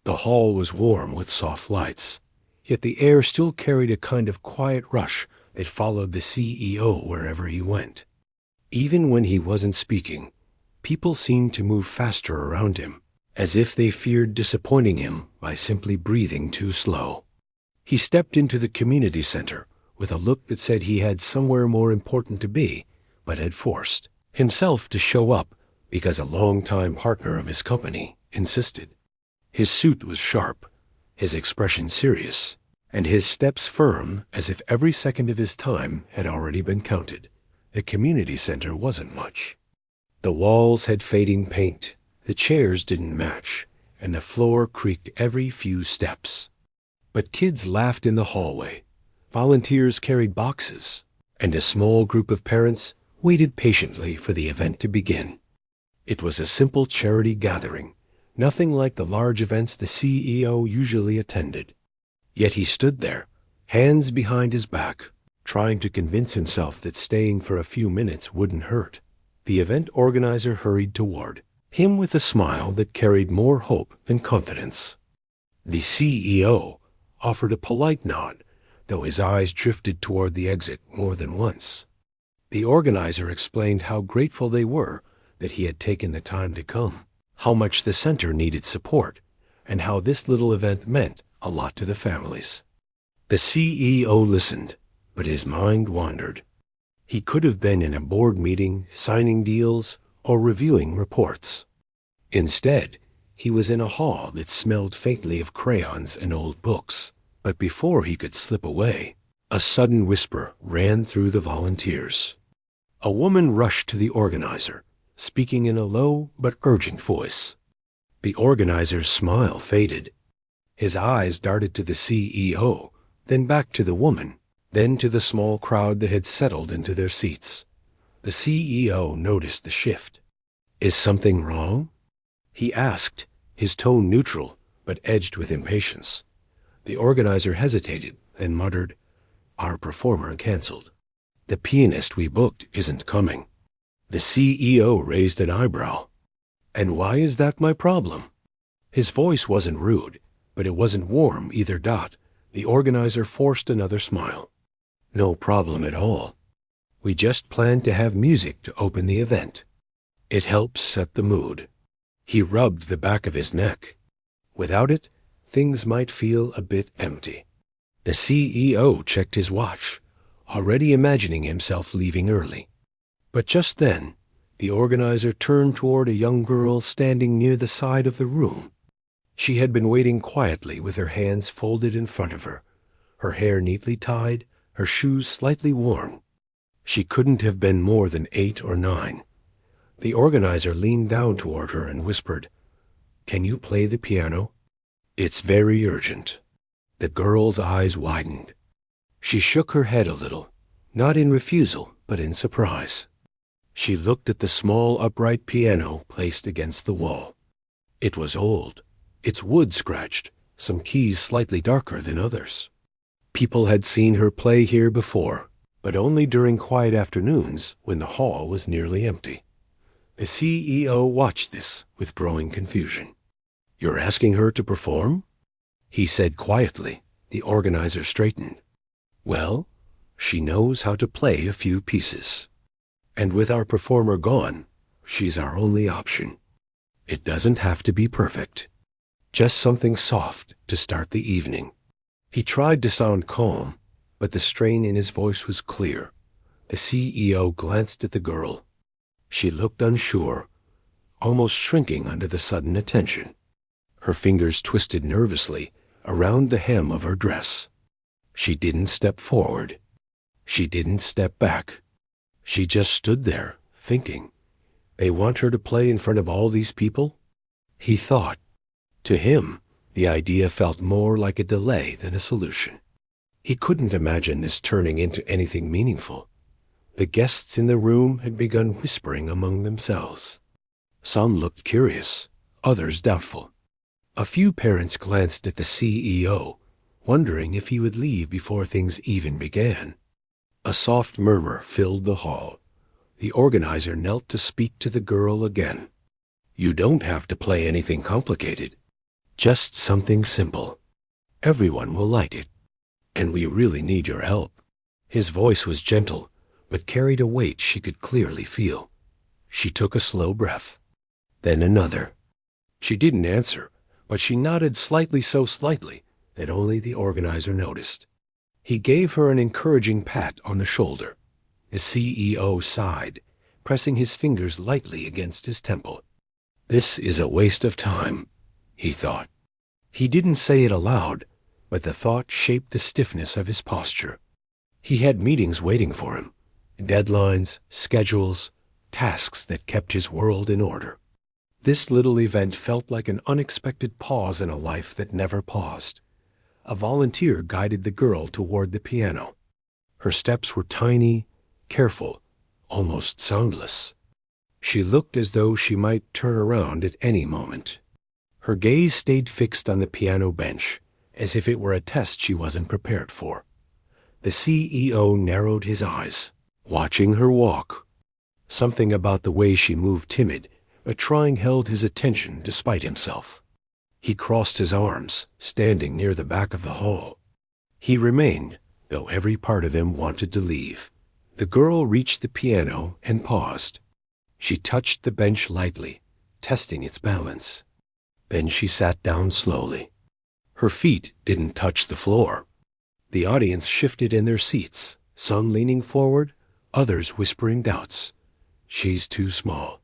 The hall was warm with soft lights, yet the air still carried a kind of quiet rush that followed the CEO wherever he went. Even when he wasn't speaking, people seemed to move faster around him, as if they feared disappointing him by simply breathing too slow. He stepped into the community center with a look that said he had somewhere more important to be, but had forced himself to show up because a longtime partner of his company insisted. His suit was sharp, his expression serious, and his steps firm as if every second of his time had already been counted. The community center wasn't much. The walls had fading paint, the chairs didn't match, and the floor creaked every few steps. But kids laughed in the hallway, volunteers carried boxes, and a small group of parents waited patiently for the event to begin. It was a simple charity gathering, nothing like the large events the CEO usually attended. Yet he stood there, hands behind his back, trying to convince himself that staying for a few minutes wouldn't hurt. The event organizer hurried toward him with a smile that carried more hope than confidence. The CEO offered a polite nod, though his eyes drifted toward the exit more than once. The organizer explained how grateful they were that he had taken the time to come, how much the center needed support, and how this little event meant a lot to the families. The CEO listened, but his mind wandered. He could have been in a board meeting, signing deals, or reviewing reports. Instead, he was in a hall that smelled faintly of crayons and old books. But before he could slip away, a sudden whisper ran through the volunteers. A woman rushed to the organizer, speaking in a low but urgent voice. The organizer's smile faded. His eyes darted to the CEO, then back to the woman, then to the small crowd that had settled into their seats. The CEO noticed the shift. "Is something wrong?" he asked, his tone neutral but edged with impatience. The organizer hesitated, then muttered, "Our performer canceled. The pianist we booked isn't coming." The CEO raised an eyebrow. "And why is that my problem?" His voice wasn't rude, but it wasn't warm either. The organizer forced another smile. "No problem at all. We just planned to have music to open the event. It helps set the mood." He rubbed the back of his neck. Without it, things might feel a bit empty. The CEO checked his watch, already imagining himself leaving early. But just then, the organizer turned toward a young girl standing near the side of the room. She had been waiting quietly with her hands folded in front of her, her hair neatly tied, her shoes slightly worn. She couldn't have been more than 8 or 9. The organizer leaned down toward her and whispered, "Can you play the piano? It's very urgent." The girl's eyes widened. She shook her head a little, not in refusal, but in surprise. She looked at the small upright piano placed against the wall. It was old, its wood scratched, some keys slightly darker than others. People had seen her play here before, but only during quiet afternoons when the hall was nearly empty. The CEO watched this with growing confusion. "You're asking her to perform?" he said quietly. The organizer straightened. "Well, she knows how to play a few pieces. And with our performer gone, she's our only option. It doesn't have to be perfect. Just something soft to start the evening." He tried to sound calm, but the strain in his voice was clear. The CEO glanced at the girl. She looked unsure, almost shrinking under the sudden attention. Her fingers twisted nervously around the hem of her dress. She didn't step forward. She didn't step back. She just stood there, thinking. They want her to play in front of all these people? He thought. To him, the idea felt more like a delay than a solution. He couldn't imagine this turning into anything meaningful. The guests in the room had begun whispering among themselves. Some looked curious, others doubtful. A few parents glanced at the CEO, wondering if he would leave before things even began. A soft murmur filled the hall. The organizer knelt to speak to the girl again. "You don't have to play anything complicated. Just something simple. Everyone will like it. And we really need your help." His voice was gentle, but carried a weight she could clearly feel. She took a slow breath. Then another. She didn't answer, but she nodded slightly, so slightly that only the organizer noticed. He gave her an encouraging pat on the shoulder. The CEO sighed, pressing his fingers lightly against his temple. "This is a waste of time," he thought. He didn't say it aloud, but the thought shaped the stiffness of his posture. He had meetings waiting for him, deadlines, schedules, tasks that kept his world in order. This little event felt like an unexpected pause in a life that never paused. A volunteer guided the girl toward the piano. Her steps were tiny, careful, almost soundless. She looked as though she might turn around at any moment. Her gaze stayed fixed on the piano bench, as if it were a test she wasn't prepared for. The CEO narrowed his eyes, watching her walk. Something about the way she moved, timid, but trying, held his attention despite himself. He crossed his arms, standing near the back of the hall. He remained, though every part of him wanted to leave. The girl reached the piano and paused. She touched the bench lightly, testing its balance. Then she sat down slowly. Her feet didn't touch the floor. The audience shifted in their seats, some leaning forward, others whispering doubts. "She's too small.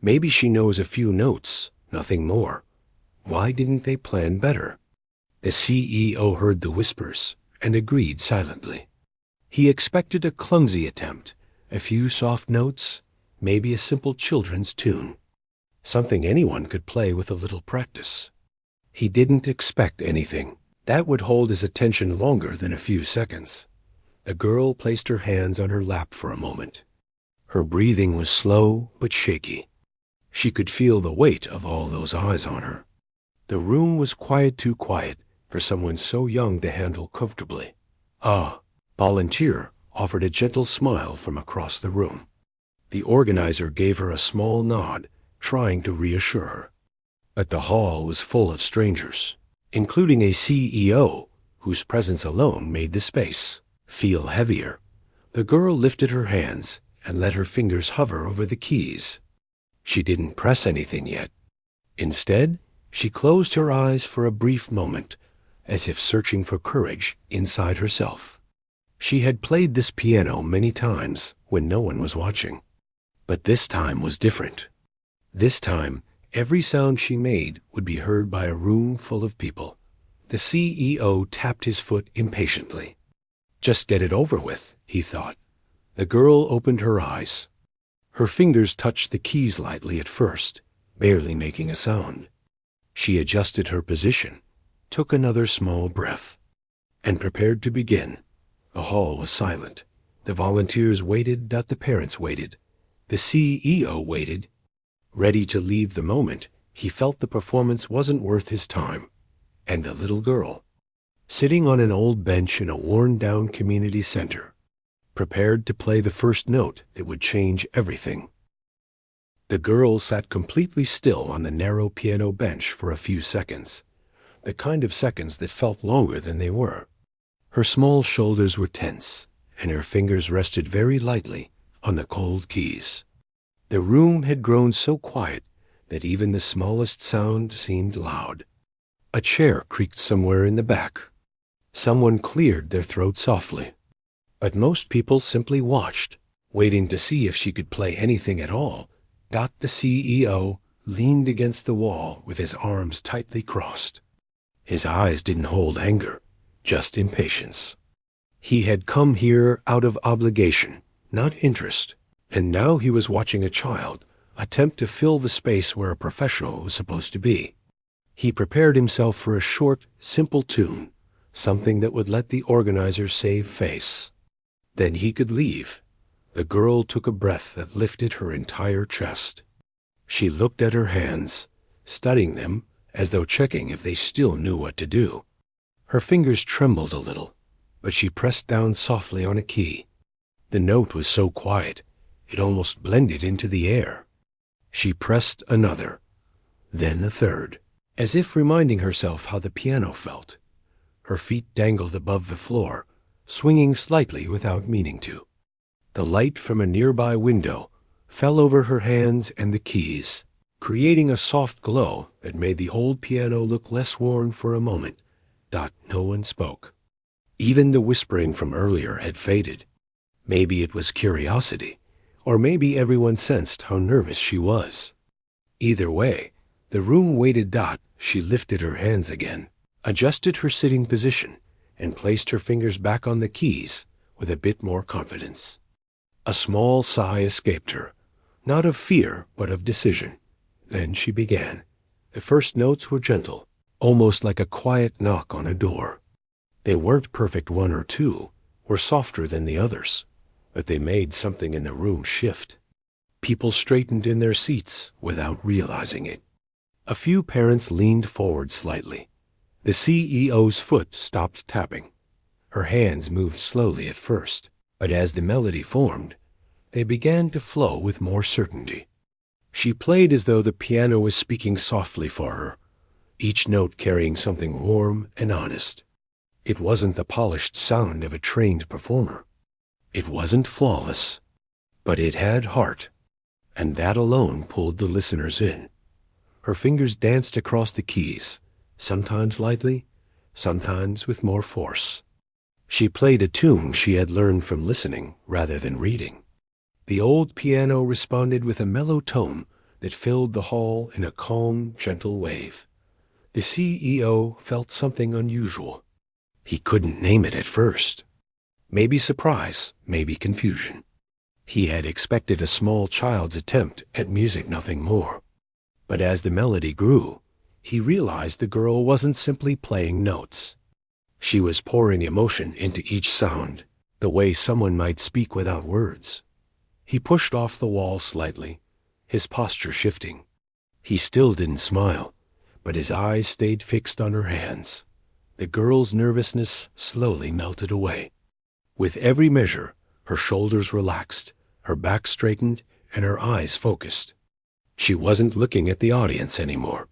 Maybe she knows a few notes, nothing more. Why didn't they plan better?" The CEO heard the whispers and agreed silently. He expected a clumsy attempt, a few soft notes, maybe a simple children's tune. Something anyone could play with a little practice. He didn't expect anything that would hold his attention longer than a few seconds. The girl placed her hands on her lap for a moment. Her breathing was slow but shaky. She could feel the weight of all those eyes on her. The room was quiet, too quiet for someone so young to handle comfortably. "Ah," volunteer offered a gentle smile from across the room. The organizer gave her a small nod, trying to reassure her. But the hall was full of strangers, including a CEO whose presence alone made the space feel heavier. The girl lifted her hands and let her fingers hover over the keys. She didn't press anything yet. Instead, she closed her eyes for a brief moment, as if searching for courage inside herself. She had played this piano many times when no one was watching. But this time was different. This time, every sound she made would be heard by a room full of people. The CEO tapped his foot impatiently. "Just get it over with," he thought. The girl opened her eyes. Her fingers touched the keys lightly at first, barely making a sound. She adjusted her position, took another small breath, and prepared to begin. The hall was silent. The volunteers waited, the parents waited. The CEO waited. Ready to leave the moment he felt the performance wasn't worth his time. And the little girl, sitting on an old bench in a worn-down community center, prepared to play the first note that would change everything. The girl sat completely still on the narrow piano bench for a few seconds, the kind of seconds that felt longer than they were. Her small shoulders were tense, and her fingers rested very lightly on the cold keys. The room had grown so quiet that even the smallest sound seemed loud. A chair creaked somewhere in the back. Someone cleared their throat softly. But most people simply watched, waiting to see if she could play anything at all. The CEO leaned against the wall with his arms tightly crossed. His eyes didn't hold anger, just impatience. He had come here out of obligation, not interest, and now he was watching a child attempt to fill the space where a professional was supposed to be. He prepared himself for a short, simple tune, something that would let the organizer save face. Then he could leave. The girl took a breath that lifted her entire chest. She looked at her hands, studying them as though checking if they still knew what to do. Her fingers trembled a little, but she pressed down softly on a key. The note was so quiet, it almost blended into the air. She pressed another, then a third, as if reminding herself how the piano felt. Her feet dangled above the floor, swinging slightly without meaning to. The light from a nearby window fell over her hands and the keys, creating a soft glow that made the old piano look less worn for a moment. No one spoke. Even the whispering from earlier had faded. Maybe it was curiosity, or maybe everyone sensed how nervous she was. Either way, the room waited. She lifted her hands again, adjusted her sitting position, and placed her fingers back on the keys with a bit more confidence. A small sigh escaped her, not of fear but of decision. Then she began. The first notes were gentle, almost like a quiet knock on a door. They weren't perfect one or two, were softer than the others, but they made something in the room shift. People straightened in their seats without realizing it. A few parents leaned forward slightly. The CEO's foot stopped tapping. Her hands moved slowly at first, but as the melody formed, they began to flow with more certainty. She played as though the piano was speaking softly for her, each note carrying something warm and honest. It wasn't the polished sound of a trained performer. It wasn't flawless, but it had heart, and that alone pulled the listeners in. Her fingers danced across the keys, sometimes lightly, sometimes with more force. She played a tune she had learned from listening rather than reading. The old piano responded with a mellow tone that filled the hall in a calm, gentle wave. The CEO felt something unusual. He couldn't name it at first. Maybe surprise, maybe confusion. He had expected a small child's attempt at music, nothing more. But as the melody grew, he realized the girl wasn't simply playing notes. She was pouring emotion into each sound, the way someone might speak without words. He pushed off the wall slightly, his posture shifting. He still didn't smile, but his eyes stayed fixed on her hands. The girl's nervousness slowly melted away. With every measure, her shoulders relaxed, her back straightened, and her eyes focused. She wasn't looking at the audience anymore.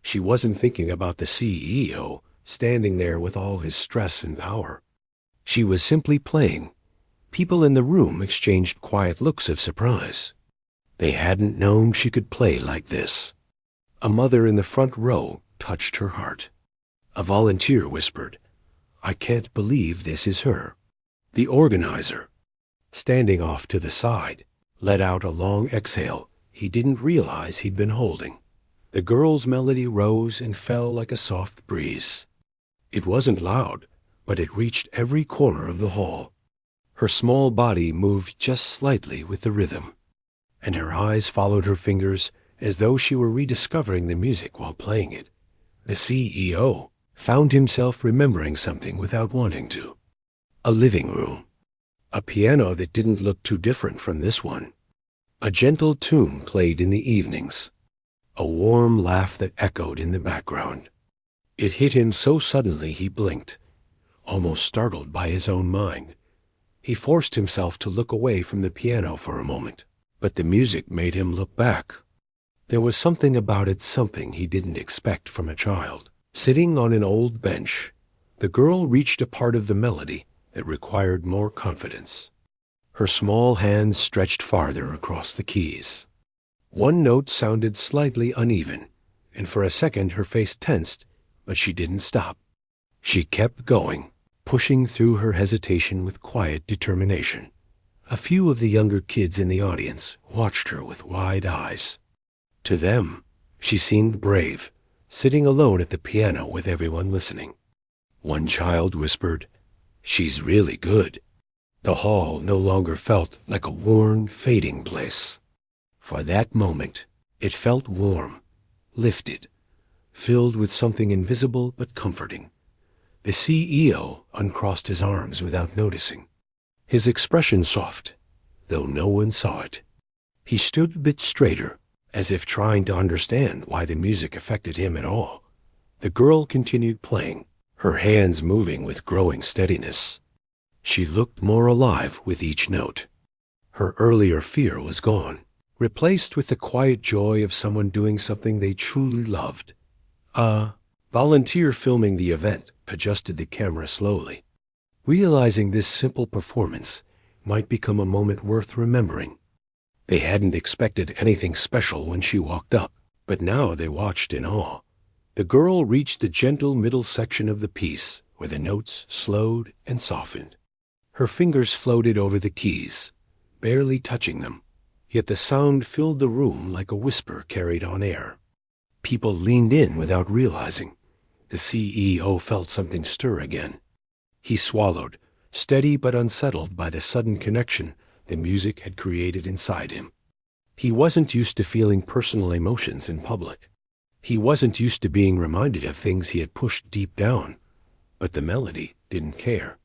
She wasn't thinking about the CEO standing there with all his stress and power. She was simply playing. People in the room exchanged quiet looks of surprise. They hadn't known she could play like this. A mother in the front row touched her heart. A volunteer whispered, "I can't believe this is her." The organizer, standing off to the side, let out a long exhale he didn't realize he'd been holding. The girl's melody rose and fell like a soft breeze. It wasn't loud, but it reached every corner of the hall. Her small body moved just slightly with the rhythm, and her eyes followed her fingers as though she were rediscovering the music while playing it. The CEO found himself remembering something without wanting to. A living room. A piano that didn't look too different from this one. A gentle tune played in the evenings. A warm laugh that echoed in the background. It hit him so suddenly he blinked, almost startled by his own mind. He forced himself to look away from the piano for a moment, but the music made him look back. There was something about it, something he didn't expect from a child. Sitting on an old bench, the girl reached a part of the melody that required more confidence. Her small hands stretched farther across the keys. One note sounded slightly uneven, and for a second her face tensed, but she didn't stop. She kept going, pushing through her hesitation with quiet determination. A few of the younger kids in the audience watched her with wide eyes. To them, she seemed brave, sitting alone at the piano with everyone listening. One child whispered, "She's really good." The hall no longer felt like a worn, fading place. For that moment, it felt warm, lifted, filled with something invisible but comforting. The CEO uncrossed his arms without noticing, his expression soft, though no one saw it. He stood a bit straighter, as if trying to understand why the music affected him at all. The girl continued playing, her hands moving with growing steadiness. She looked more alive with each note. Her earlier fear was gone, replaced with the quiet joy of someone doing something they truly loved. A volunteer filming the event adjusted the camera slowly, realizing this simple performance might become a moment worth remembering. They hadn't expected anything special when she walked up, but now they watched in awe. The girl reached the gentle middle section of the piece, where the notes slowed and softened. Her fingers floated over the keys, barely touching them, yet the sound filled the room like a whisper carried on air. People leaned in without realizing. The CEO felt something stir again. He swallowed, steady but unsettled by the sudden connection the music had created inside him. He wasn't used to feeling personal emotions in public. He wasn't used to being reminded of things he had pushed deep down, but the melody didn't care.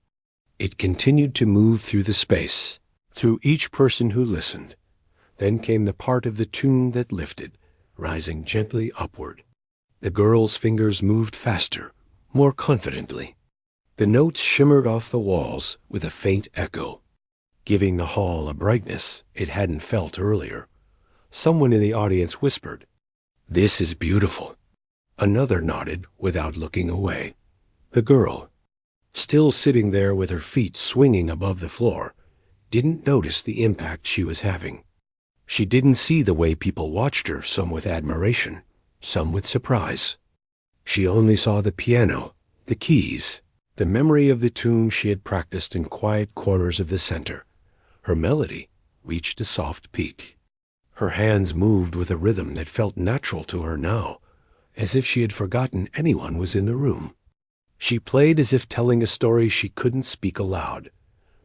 It continued to move through the space, through each person who listened. Then came the part of the tune that lifted, rising gently upward. The girl's fingers moved faster, more confidently. The notes shimmered off the walls with a faint echo, giving the hall a brightness it hadn't felt earlier. Someone in the audience whispered, "This is beautiful." Another nodded without looking away. The girl, still sitting there with her feet swinging above the floor, didn't notice the impact she was having. She didn't see the way people watched her, some with admiration, some with surprise. She only saw the piano, the keys, the memory of the tune she had practiced in quiet corners of the center. Her melody reached a soft peak. Her hands moved with a rhythm that felt natural to her now, as if she had forgotten anyone was in the room. She played as if telling a story she couldn't speak aloud.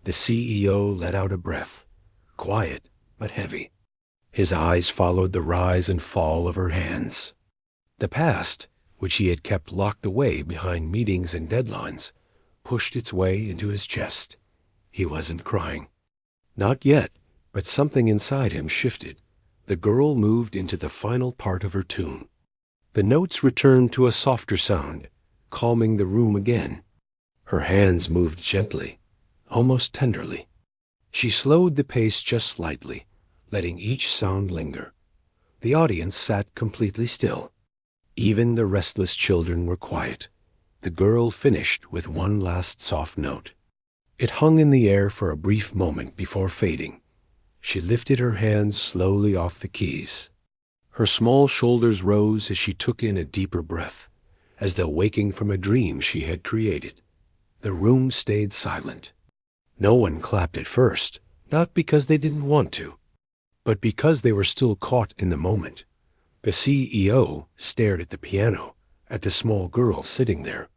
The CEO let out a breath, quiet but heavy. His eyes followed the rise and fall of her hands. The past, which he had kept locked away behind meetings and deadlines, pushed its way into his chest. He wasn't crying. Not yet, but something inside him shifted. The girl moved into the final part of her tune. The notes returned to a softer sound, calming the room again. Her hands moved gently, almost tenderly. She slowed the pace just slightly, letting each sound linger. The audience sat completely still. Even the restless children were quiet. The girl finished with one last soft note. It hung in the air for a brief moment before fading. She lifted her hands slowly off the keys. Her small shoulders rose as she took in a deeper breath, as though waking from a dream she had created. The room stayed silent. No one clapped at first, not because they didn't want to, but because they were still caught in the moment. The CEO stared at the piano, at the small girl sitting there,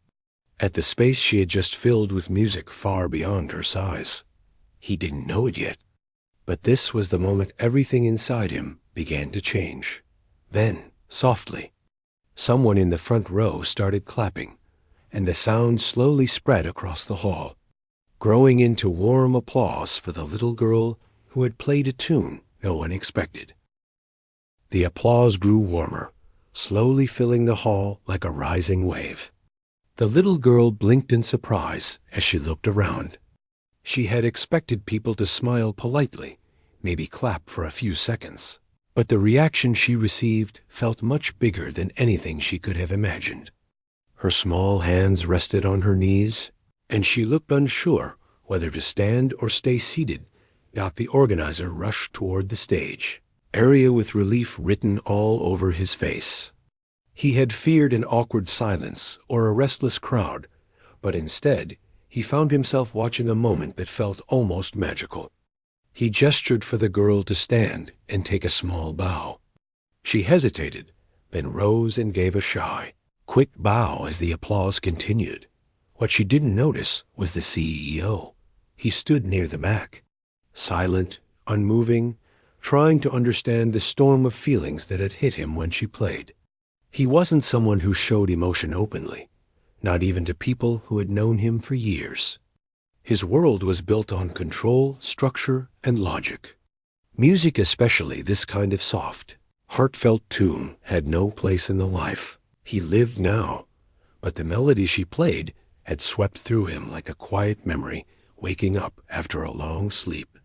at the space she had just filled with music far beyond her size. He didn't know it yet, but this was the moment everything inside him began to change. Then, softly, someone in the front row started clapping, and the sound slowly spread across the hall, growing into warm applause for the little girl who had played a tune no one expected. The applause grew warmer, slowly filling the hall like a rising wave. The little girl blinked in surprise as she looked around. She had expected people to smile politely, maybe clap for a few seconds, but the reaction she received felt much bigger than anything she could have imagined. Her small hands rested on her knees, and she looked unsure whether to stand or stay seated. The organizer rushed toward the stage, area with relief written all over his face. He had feared an awkward silence or a restless crowd, but instead he found himself watching a moment that felt almost magical. He gestured for the girl to stand and take a small bow. She hesitated, then rose and gave a shy, quick bow as the applause continued. What she didn't notice was the CEO. He stood near the back, silent, unmoving, trying to understand the storm of feelings that had hit him when she played. He wasn't someone who showed emotion openly, not even to people who had known him for years. His world was built on control, structure, and logic. Music, especially this kind of soft, heartfelt tune, had no place in the life he lived now, but the melody she played had swept through him like a quiet memory waking up after a long sleep.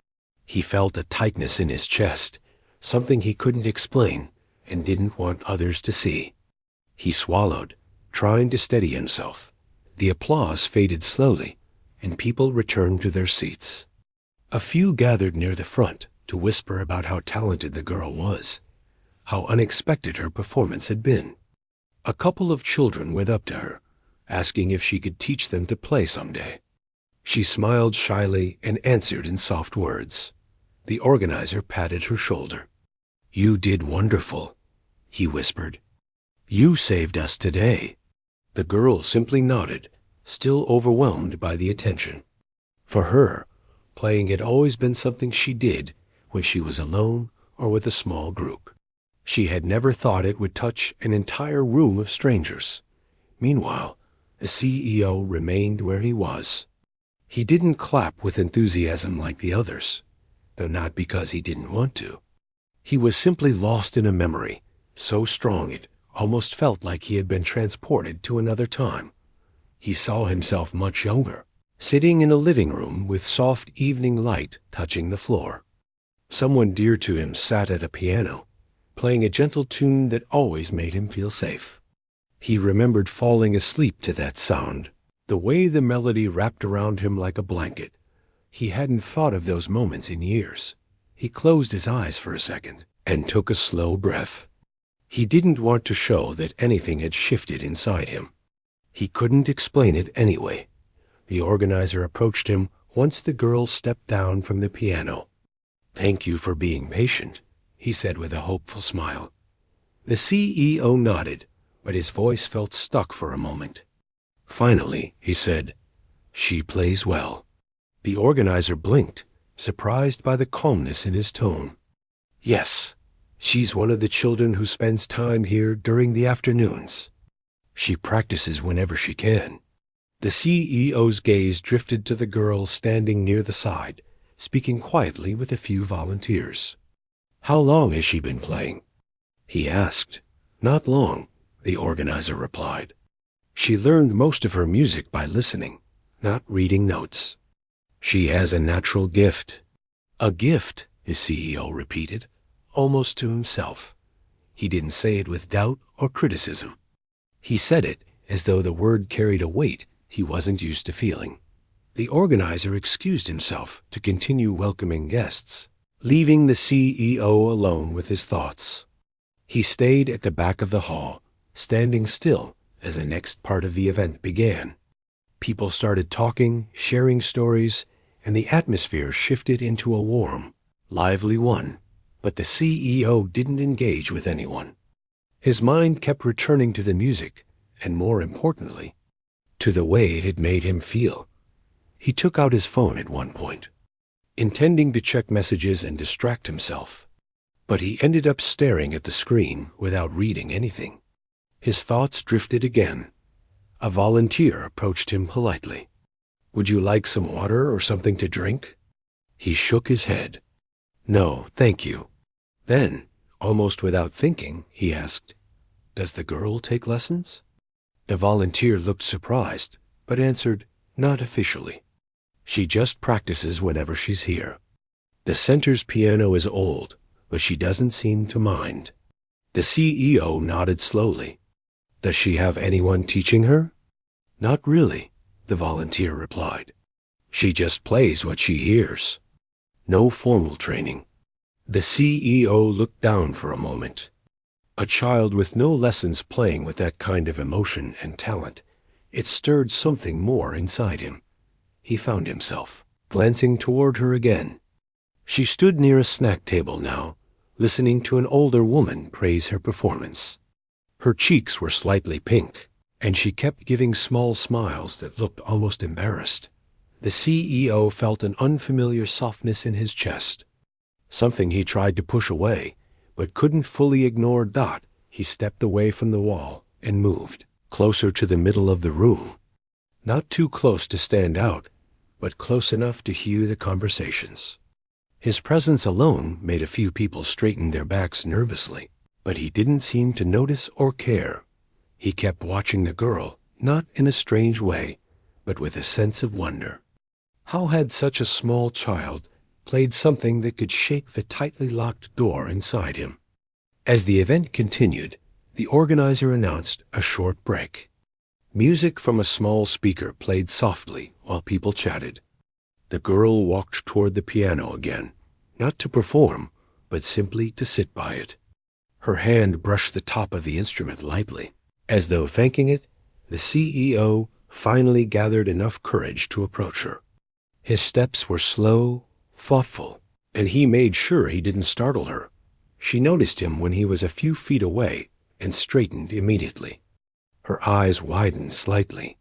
He felt a tightness in his chest, something he couldn't explain and didn't want others to see. He swallowed, trying to steady himself. The applause faded slowly, and people returned to their seats. A few gathered near the front to whisper about how talented the girl was, how unexpected her performance had been. A couple of children went up to her, asking if she could teach them to play someday. She smiled shyly and answered in soft words. The organizer patted her shoulder. "You did wonderful," he whispered. "You saved us today." The girl simply nodded, still overwhelmed by the attention. For her, playing had always been something she did when she was alone or with a small group. She had never thought it would touch an entire room of strangers. Meanwhile, the CEO remained where he was. He didn't clap with enthusiasm like the others, though not because he didn't want to. He was simply lost in a memory, so strong it almost felt like he had been transported to another time. He saw himself much younger, sitting in a living room with soft evening light touching the floor. Someone dear to him sat at a piano, playing a gentle tune that always made him feel safe. He remembered falling asleep to that sound, the way the melody wrapped around him like a blanket. He hadn't thought of those moments in years. He closed his eyes for a second and took a slow breath. He didn't want to show that anything had shifted inside him. He couldn't explain it anyway. The organizer approached him once the girl stepped down from the piano. "Thank you for being patient," he said with a hopeful smile. The CEO nodded, but his voice felt stuck for a moment. Finally, he said, "She plays well." The organizer blinked, surprised by the calmness in his tone. "Yes, she's one of the children who spends time here during the afternoons. She practices whenever she can." The CEO's gaze drifted to the girl standing near the side, speaking quietly with a few volunteers. "How long has she been playing?" he asked. "Not long," the organizer replied. "She learned most of her music by listening, not reading notes. She has a natural gift." "A gift," his CEO repeated, almost to himself. He didn't say it with doubt or criticism. He said it as though the word carried a weight he wasn't used to feeling. The organizer excused himself to continue welcoming guests, leaving the CEO alone with his thoughts. He stayed at the back of the hall, standing still as the next part of the event began. People started talking, sharing stories, and the atmosphere shifted into a warm, lively one. But the CEO didn't engage with anyone. His mind kept returning to the music, and more importantly, to the way it had made him feel. He took out his phone at one point, intending to check messages and distract himself. But he ended up staring at the screen without reading anything. His thoughts drifted again. A volunteer approached him politely. "Would you like some water or something to drink?" He shook his head. "No, thank you." Then, almost without thinking, he asked, "Does the girl take lessons?" The volunteer looked surprised, but answered, "Not officially. She just practices whenever she's here. The center's piano is old, but she doesn't seem to mind." The CEO nodded slowly. "Does she have anyone teaching her?" "Not really," the volunteer replied. "She just plays what she hears. No formal training." The CEO looked down for a moment. A child with no lessons playing with that kind of emotion and talent. It stirred something more inside him. He found himself glancing toward her again. She stood near a snack table now, listening to an older woman praise her performance. Her cheeks were slightly pink, and she kept giving small smiles that looked almost embarrassed. The CEO felt an unfamiliar softness in his chest. Something he tried to push away, but couldn't fully ignore. He stepped away from the wall and moved closer to the middle of the room. Not too close to stand out, but close enough to hear the conversations. His presence alone made a few people straighten their backs nervously, but he didn't seem to notice or care. He kept watching the girl, not in a strange way, but with a sense of wonder. How had such a small child played something that could shake the tightly locked door inside him? As the event continued, The organizer announced a short break. Music from a small speaker played softly while people chatted. The girl walked toward the piano again, not to perform, but simply to sit by it. Her hand brushed the top of the instrument lightly. As though thanking it, the CEO finally gathered enough courage to approach her. His steps were slow, thoughtful, and he made sure he didn't startle her. She noticed him when he was a few feet away and straightened immediately. Her eyes widened slightly.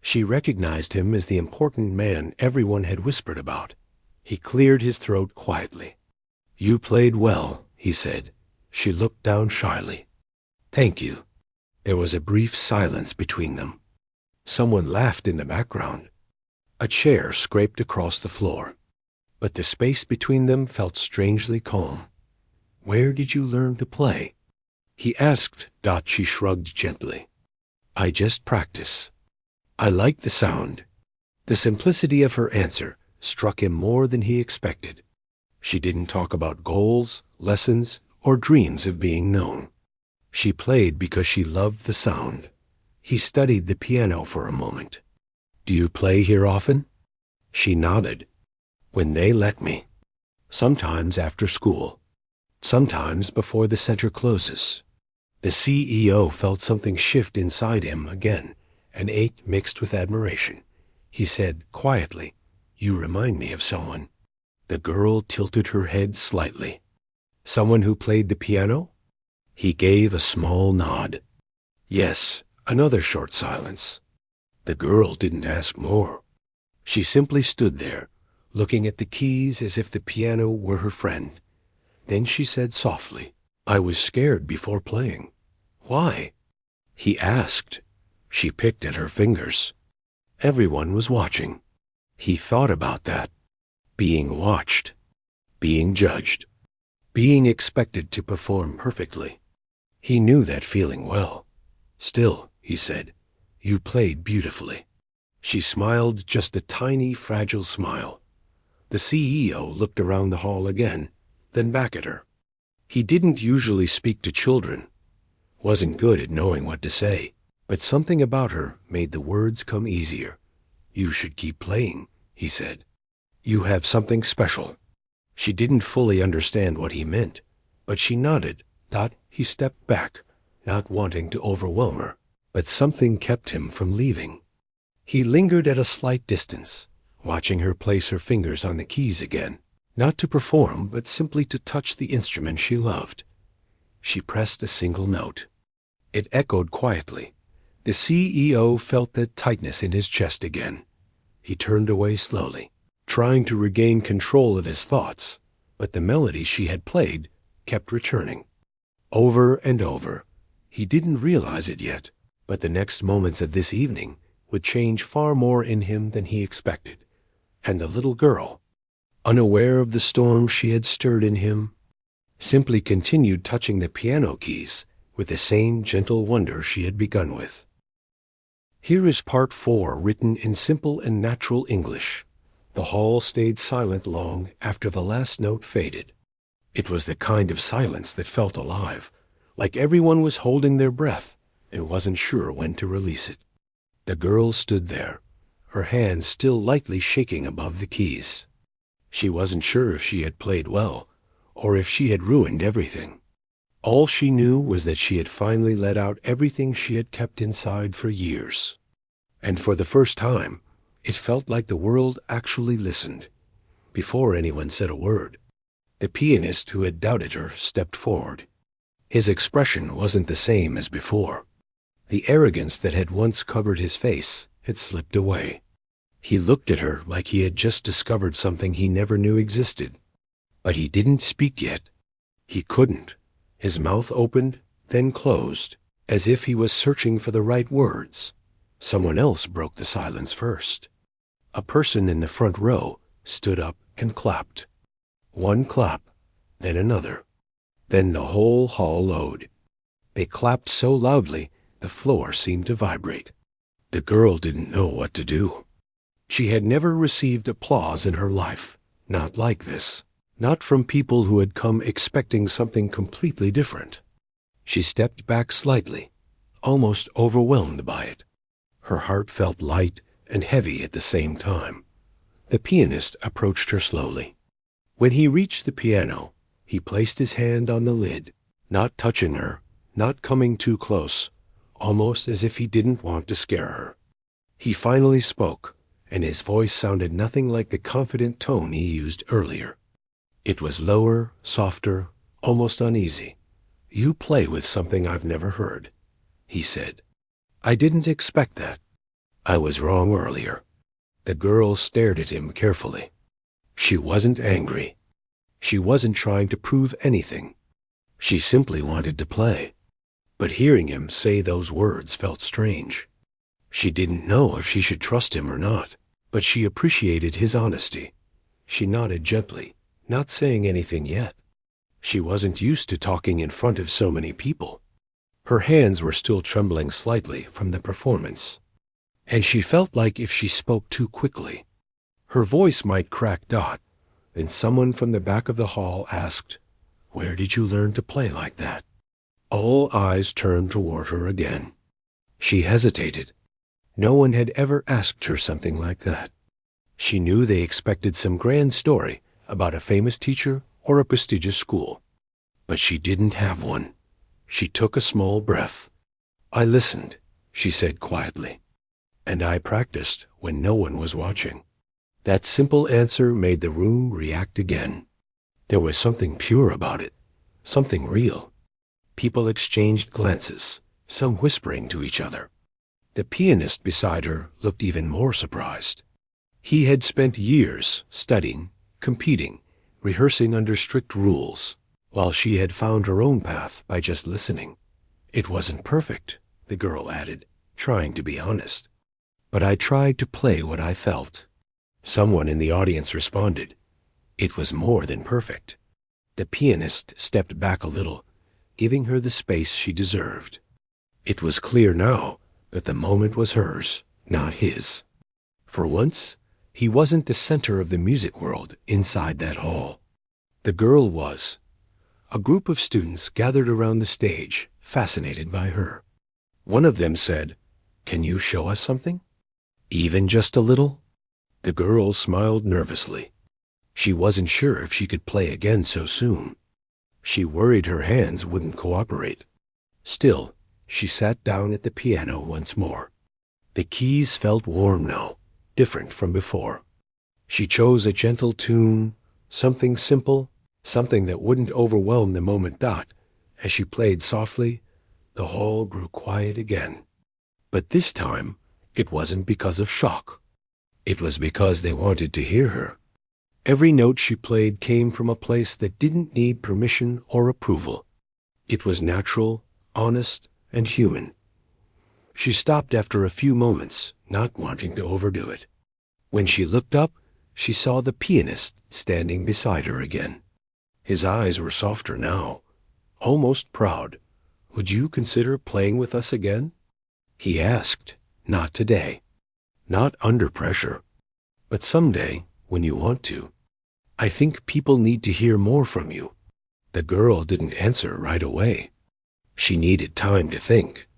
She recognized him as the important man everyone had whispered about. He cleared his throat quietly. "You played well," he said. She looked down shyly. "Thank you." There was a brief silence between them. Someone laughed in the background. A chair scraped across the floor. But the space between them felt strangely calm. "Where did you learn to play?" he asked. She shrugged gently. "I just practice." I liked the sound. The simplicity of her answer struck him more than he expected. She didn't talk about goals, lessons, or dreams of being known. She played because she loved the sound. He studied the piano for a moment. "Do you play here often?" She nodded. "When they let me. Sometimes after school. Sometimes before the center closes." The CEO felt something shift inside him again, an ache mixed with admiration. He said quietly, "You remind me of someone." The girl tilted her head slightly. "Someone who played the piano?" He gave a small nod. "Yes." Another short silence. The girl didn't ask more. She simply stood there, looking at the keys as if the piano were her friend. Then she said softly, "I was scared before playing." "Why?" he asked. She picked at her fingers. Everyone was watching. He thought about that. Being watched. Being judged. Being expected to perform perfectly. He knew that feeling well. "Still," he said, "you played beautifully." She smiled, just a tiny, fragile smile. The CEO looked around the hall again, then back at her. He didn't usually speak to children. Wasn't good at knowing what to say. But something about her made the words come easier. "You should keep playing," he said. "You have something special." She didn't fully understand what he meant, but she nodded. He stepped back, not wanting to overwhelm her, but something kept him from leaving. He lingered at a slight distance, watching her place her fingers on the keys again, not to perform, but simply to touch the instrument she loved. She pressed a single note. It echoed quietly. The CEO felt that tightness in his chest again. He turned away slowly, trying to regain control of his thoughts, but the melody she had played kept returning. Over and over. He didn't realize it yet, but the next moments of this evening would change far more in him than he expected. And the little girl, unaware of the storm she had stirred in him, simply continued touching the piano keys with the same gentle wonder she had begun with. Here is part 4, written in simple and natural English. The hall stayed silent long after the last note faded. It was the kind of silence that felt alive, like everyone was holding their breath and wasn't sure when to release it. The girl stood there, her hands still lightly shaking above the keys. She wasn't sure if she had played well, or if she had ruined everything. All she knew was that she had finally let out everything she had kept inside for years. And for the first time, it felt like the world actually listened. Before anyone said a word, the pianist who had doubted her stepped forward. His expression wasn't the same as before. The arrogance that had once covered his face had slipped away. He looked at her like he had just discovered something he never knew existed. But he didn't speak yet. He couldn't. His mouth opened, then closed, as if he was searching for the right words. Someone else broke the silence first. A person in the front row stood up and clapped. One clap, then another. Then the whole hall lowed. They clapped so loudly, the floor seemed to vibrate. The girl didn't know what to do. She had never received applause in her life, not like this, not from people who had come expecting something completely different. She stepped back slightly, almost overwhelmed by it. Her heart felt light and heavy at the same time. The pianist approached her slowly. When he reached the piano, he placed his hand on the lid, not touching her, not coming too close, almost as if he didn't want to scare her. He finally spoke, and his voice sounded nothing like the confident tone he used earlier. It was lower, softer, almost uneasy. "You play with something I've never heard," he said. "I didn't expect that. I was wrong earlier." The girl stared at him carefully. She wasn't angry. She wasn't trying to prove anything. She simply wanted to play. But hearing him say those words felt strange. She didn't know if she should trust him or not, but she appreciated his honesty. She nodded gently, not saying anything yet. She wasn't used to talking in front of so many people. Her hands were still trembling slightly from the performance, and she felt like if she spoke too quickly, her voice might crack. Then someone from the back of the hall asked, "Where did you learn to play like that?" All eyes turned toward her again. She hesitated. No one had ever asked her something like that. She knew they expected some grand story about a famous teacher or a prestigious school. But she didn't have one. She took a small breath. "I listened," she said quietly. "And I practiced when no one was watching." That simple answer made the room react again. There was something pure about it, something real. People exchanged glances, some whispering to each other. The pianist beside her looked even more surprised. He had spent years studying, competing, rehearsing under strict rules, while she had found her own path by just listening. "It wasn't perfect," the girl added, trying to be honest. "But I tried to play what I felt." Someone in the audience responded, "It was more than perfect." The pianist stepped back a little, giving her the space she deserved. It was clear now that the moment was hers, not his. For once, he wasn't the center of the music world inside that hall. The girl was. A group of students gathered around the stage, fascinated by her. One of them said, "Can you show us something? Even just a little?" The girl smiled nervously. She wasn't sure if she could play again so soon. She worried her hands wouldn't cooperate. Still, she sat down at the piano once more. The keys felt warm now, different from before. She chose a gentle tune, something simple, something that wouldn't overwhelm the moment. As she played softly, the hall grew quiet again. But this time, it wasn't because of shock. It was because they wanted to hear her. Every note she played came from a place that didn't need permission or approval. It was natural, honest, and human. She stopped after a few moments, not wanting to overdo it. When she looked up, she saw the pianist standing beside her again. His eyes were softer now, almost proud. "Would you consider playing with us again?" He asked. "Not today. Not under pressure. But someday, when you want to. I think people need to hear more from you." The girl didn't answer right away. She needed time to think.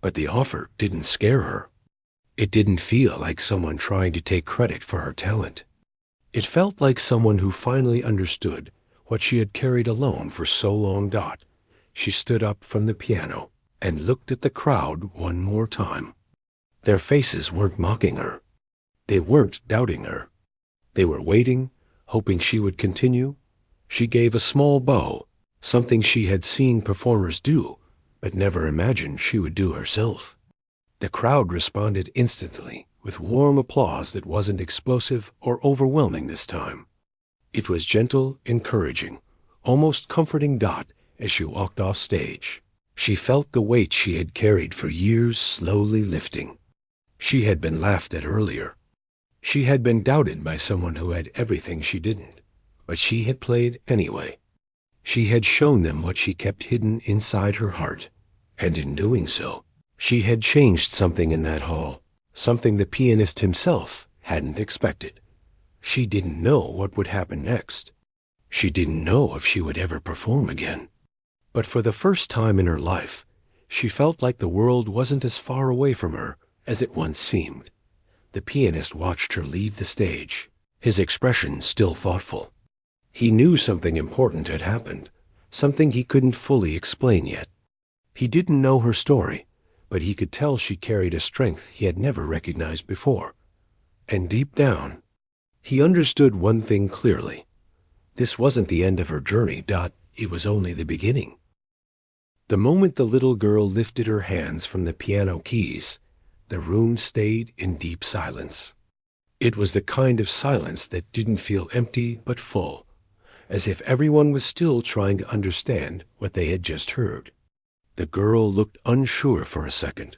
But the offer didn't scare her. It didn't feel like someone trying to take credit for her talent. It felt like someone who finally understood what she had carried alone for so long. She stood up from the piano and looked at the crowd one more time. Their faces weren't mocking her. They weren't doubting her. They were waiting, hoping she would continue. She gave a small bow, something she had seen performers do, but never imagined she would do herself. The crowd responded instantly, with warm applause that wasn't explosive or overwhelming this time. It was gentle, encouraging, almost comforting. As she walked off stage, she felt the weight she had carried for years slowly lifting. She had been laughed at earlier. She had been doubted by someone who had everything she didn't, but she had played anyway. She had shown them what she kept hidden inside her heart, and in doing so, she had changed something in that hall, something the pianist himself hadn't expected. She didn't know what would happen next. She didn't know if she would ever perform again. But for the first time in her life, she felt like the world wasn't as far away from her as it once seemed. The pianist watched her leave the stage, his expression still thoughtful. He knew something important had happened, something he couldn't fully explain yet. He didn't know her story, but he could tell she carried a strength he had never recognized before. And deep down, he understood one thing clearly. This wasn't the end of her journey, it was only the beginning. The moment the little girl lifted her hands from the piano keys, the room stayed in deep silence. It was the kind of silence that didn't feel empty but full, as if everyone was still trying to understand what they had just heard. The girl looked unsure for a second,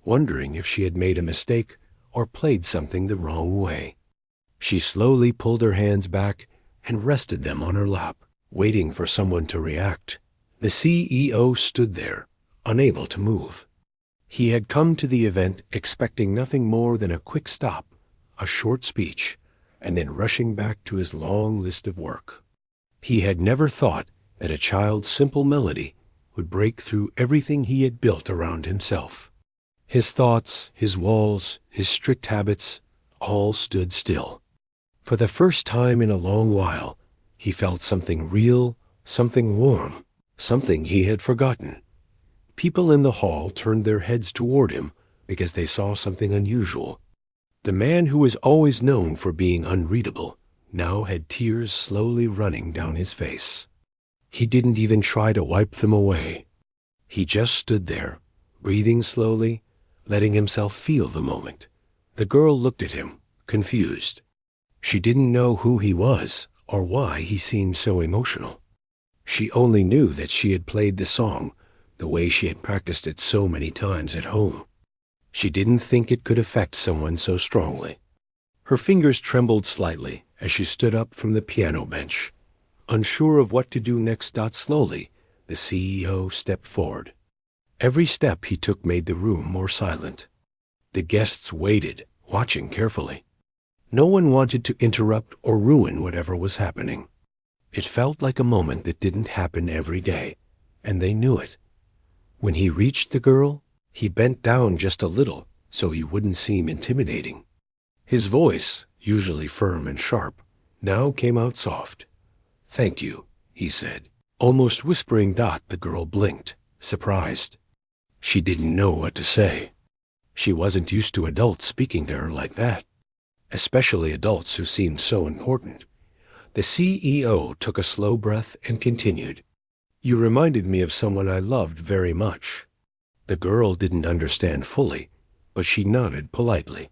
wondering if she had made a mistake or played something the wrong way. She slowly pulled her hands back and rested them on her lap, waiting for someone to react. The CEO stood there, unable to move. He had come to the event expecting nothing more than a quick stop, a short speech, and then rushing back to his long list of work. He had never thought that a child's simple melody would break through everything he had built around himself. His thoughts, his walls, his strict habits, all stood still. For the first time in a long while, he felt something real, something warm, something he had forgotten. People in the hall turned their heads toward him because they saw something unusual. The man who was always known for being unreadable now had tears slowly running down his face. He didn't even try to wipe them away. He just stood there, breathing slowly, letting himself feel the moment. The girl looked at him, confused. She didn't know who he was or why he seemed so emotional. She only knew that she had played the song the way she had practiced it so many times at home. She didn't think it could affect someone so strongly. Her fingers trembled slightly as she stood up from the piano bench. Unsure of what to do next, slowly, the CEO stepped forward. Every step he took made the room more silent. The guests waited, watching carefully. No one wanted to interrupt or ruin whatever was happening. It felt like a moment that didn't happen every day, and they knew it. When he reached the girl, he bent down just a little so he wouldn't seem intimidating. His voice, usually firm and sharp, now came out soft. "Thank you," he said, almost whispering. The girl blinked, surprised. She didn't know what to say. She wasn't used to adults speaking to her like that, especially adults who seemed so important. The CEO took a slow breath and continued. "You reminded me of someone I loved very much." The girl didn't understand fully, but she nodded politely.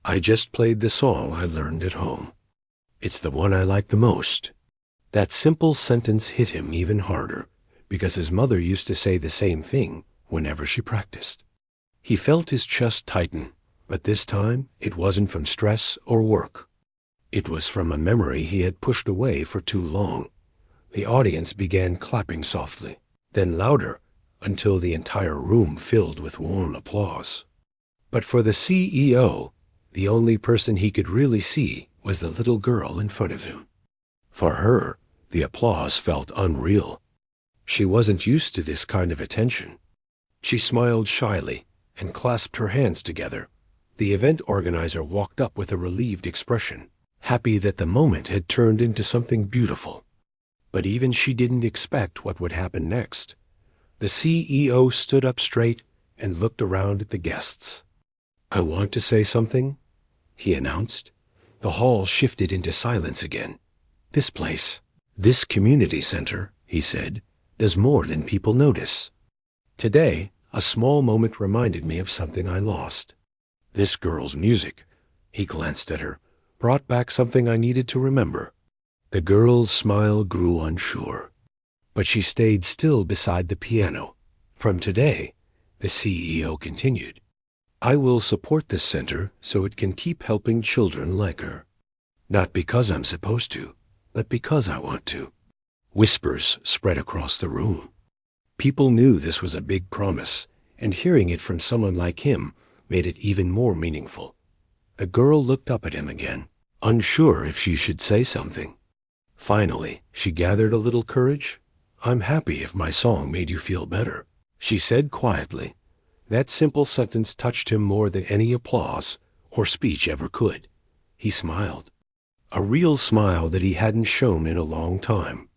"I just played the song I learned at home. It's the one I like the most." That simple sentence hit him even harder, because his mother used to say the same thing whenever she practiced. He felt his chest tighten, but this time it wasn't from stress or work. It was from a memory he had pushed away for too long. The audience began clapping softly, then louder, until the entire room filled with warm applause. But for the CEO, the only person he could really see was the little girl in front of him. For her, the applause felt unreal. She wasn't used to this kind of attention. She smiled shyly and clasped her hands together. The event organizer walked up with a relieved expression, happy that the moment had turned into something beautiful. But even she didn't expect what would happen next. The CEO stood up straight and looked around at the guests. "I want to say something," he announced. The hall shifted into silence again. "This place, this community center," he said, "does more than people notice. Today, a small moment reminded me of something I lost. This girl's music," he glanced at her, "brought back something I needed to remember." The girl's smile grew unsure, but she stayed still beside the piano. "From today," the CEO continued, "I will support this center so it can keep helping children like her. Not because I'm supposed to, but because I want to." Whispers spread across the room. People knew this was a big promise, and hearing it from someone like him made it even more meaningful. The girl looked up at him again, unsure if she should say something. Finally, she gathered a little courage. "I'm happy if my song made you feel better," she said quietly. That simple sentence touched him more than any applause or speech ever could. He smiled. A real smile that he hadn't shown in a long time.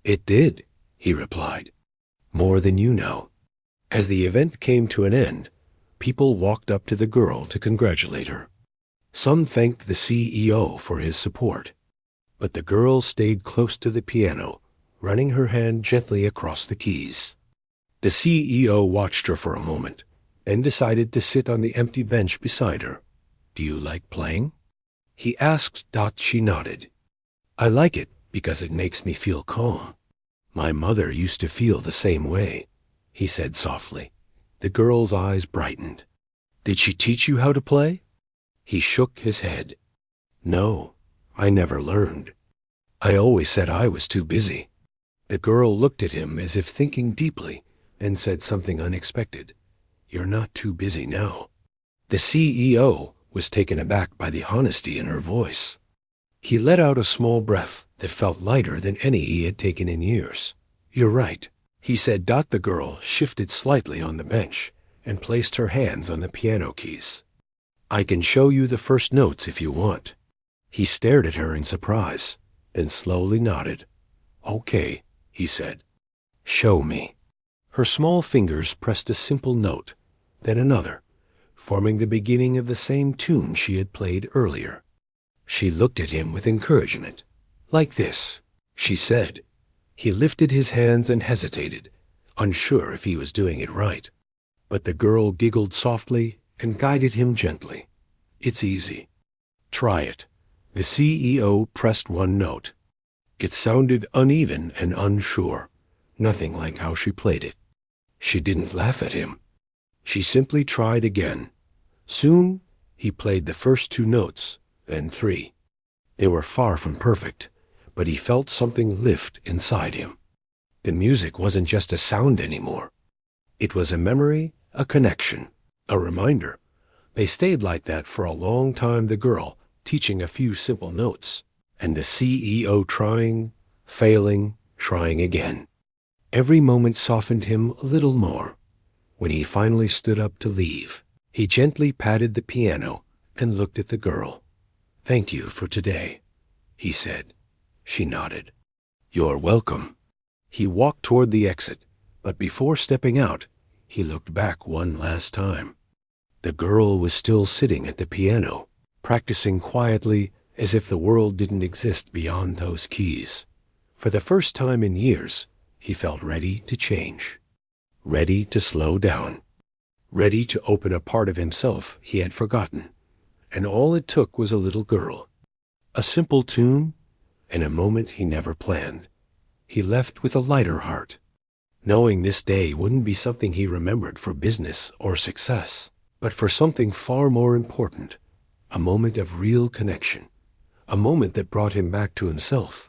"It did," he replied. "More than you know." As the event came to an end, people walked up to the girl to congratulate her. Some thanked the CEO for his support. But the girl stayed close to the piano, running her hand gently across the keys. The CEO watched her for a moment, then decided to sit on the empty bench beside her. "Do you like playing?" he asked. She nodded. "I like it because it makes me feel calm. My mother used to feel the same way," he said softly. The girl's eyes brightened. "Did she teach you how to play?" He shook his head. "No, I never learned. I always said I was too busy." The girl looked at him as if thinking deeply and said something unexpected. "You're not too busy now." The CEO was taken aback by the honesty in her voice. He let out a small breath that felt lighter than any he had taken in years. "You're right," he said. The girl shifted slightly on the bench and placed her hands on the piano keys. "I can show you the first notes if you want." He stared at her in surprise, then slowly nodded. "Okay," he said. "Show me." Her small fingers pressed a simple note, then another, forming the beginning of the same tune she had played earlier. She looked at him with encouragement. "Like this," she said. He lifted his hands and hesitated, unsure if he was doing it right. But the girl giggled softly and guided him gently. "It's easy. Try it." The CEO pressed one note. It sounded uneven and unsure, nothing like how she played it. She didn't laugh at him. She simply tried again. Soon, he played the first two notes, then three. They were far from perfect, but he felt something lift inside him. The music wasn't just a sound anymore. It was a memory, a connection, a reminder. They stayed like that for a long time, the girl teaching a few simple notes, and the CEO trying, failing, trying again. Every moment softened him a little more. When he finally stood up to leave, he gently patted the piano and looked at the girl. "Thank you for today," he said. She nodded. "You're welcome." He walked toward the exit, but before stepping out, he looked back one last time. The girl was still sitting at the piano, practicing quietly as if the world didn't exist beyond those keys. For the first time in years, he felt ready to change, ready to slow down, ready to open a part of himself he had forgotten. And all it took was a little girl, a simple tune, and a moment he never planned. He left with a lighter heart, knowing this day wouldn't be something he remembered for business or success, but for something far more important, a moment of real connection, a moment that brought him back to himself.